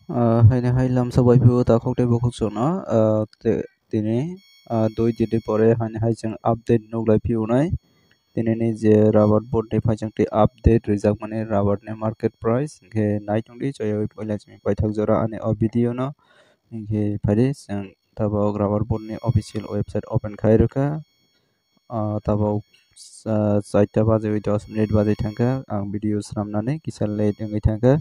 Haina hailam sabaibo takhokte bokoksono tini 2 din pore haina hai जों update nuglai pionai tinini je rubber board ni phaijangti update rijak mane rubber ni market price ke naitongdi chayoi poila chimi paithak jora ani o video no ke phari जों tabok rubber board ni official website open khai rokha tabok 4টা baje 10 minute baje thangkha ang video sramnani kisal late wngwi thangkha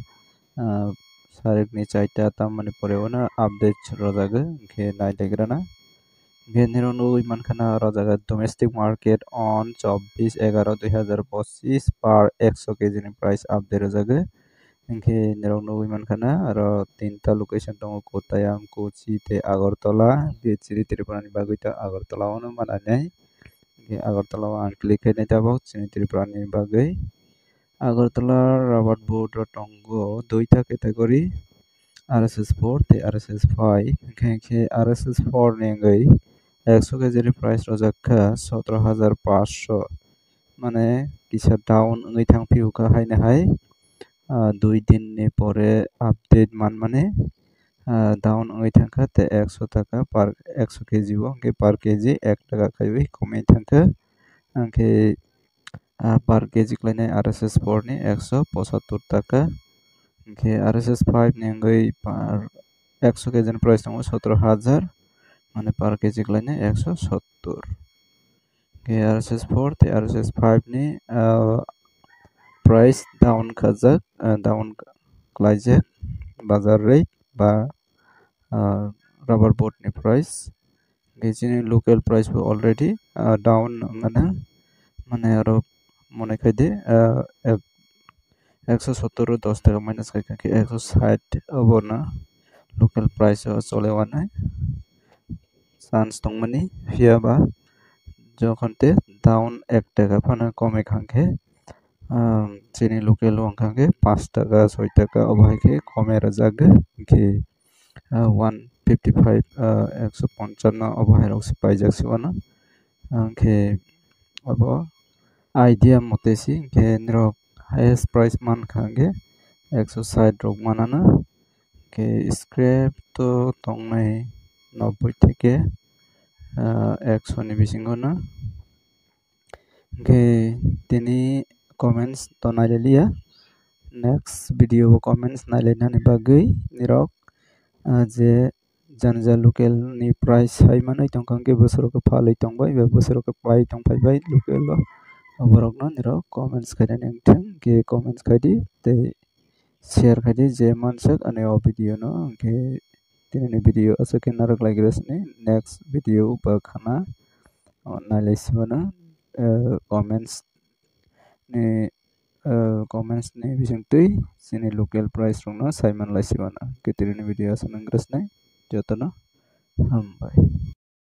sarekni 4টা tammani poreo update rojago ke naitaigrana Genero nugui mankhana rojaga domestic market on 24/11/2025 per 100 kg ni price update rojago ingke nerok nugui mankhana aro 3ta location tongo Kottayam Kochi te Agartala chiri Tripurani bagui ta Agartala ono mananai Agartala ang click khai tabok chini Tripurani bagui Agartala rubber board ro tongo 2ta category RSS4 te RSS5 ingke RSS4 ni ngui 100 KG price রজাক্কা 17,500 মানে কিছু down ওই থাংফিউকা Heine high 2 দিন নি পরে update মানে down ওই থাকা তে 100 টাকা পার 100 কেজি ওকে পার কেজি 1 টাকা খাইবে কমে থাকা আংকে পার কেজি ক্লাইনে আরএসএস 4 নি 175 টাকা ওকে আরএসএস 5 নি গই পার 100 কেজি প্রাইস দङ 17,000 মানে পার KG ক্লাইনে 170 ke RSS4 te RSS5 ni price down khajak down klaijak bazar rate ba rubber board ni price ke chini local price bo already down ngana মানে আরো মনে খাইদে 170 10 টাকা minus খাইখা 160 হবো না লোকাল প্রাইস চলে ওয়ানাই chance দংমানি ফিয়াবা যখনতে down 1 টাকা ফানা কমে খাংখে চিনি লোকেল ওয়াংখাংখে 5 টাকা 6 টাকা অবহাইখে কমে রাজাগে কি 155 155 অবহাই রকসি পাইজাকসিওয়ানা আংখে অব আইডিয়া মতেসি কে নিরক হাইয়েস্ট প্রাইস মান খাংগে 160 রক মানানা কে স্ক্র্যাপ তো তংনাই 90 থেকে 100 ni bisingo na ke tini comments to nailelia next video comments nailena ni bagui nirok je janja local ni price hai manai tongkang ke bosoro ke phalai tongbai ba bosoro ke pai tongpai bai local lo oborok no nirok comments khaina nengthang ke comments khaidi te share khaidi je mansak ani o video no ke tini video asake narak lagres ni next video ba khana nailaisimana comments ni comments ni bisingtui sini local price rongno saiman laisimana ke tini video asana ngresnai jotono hambai.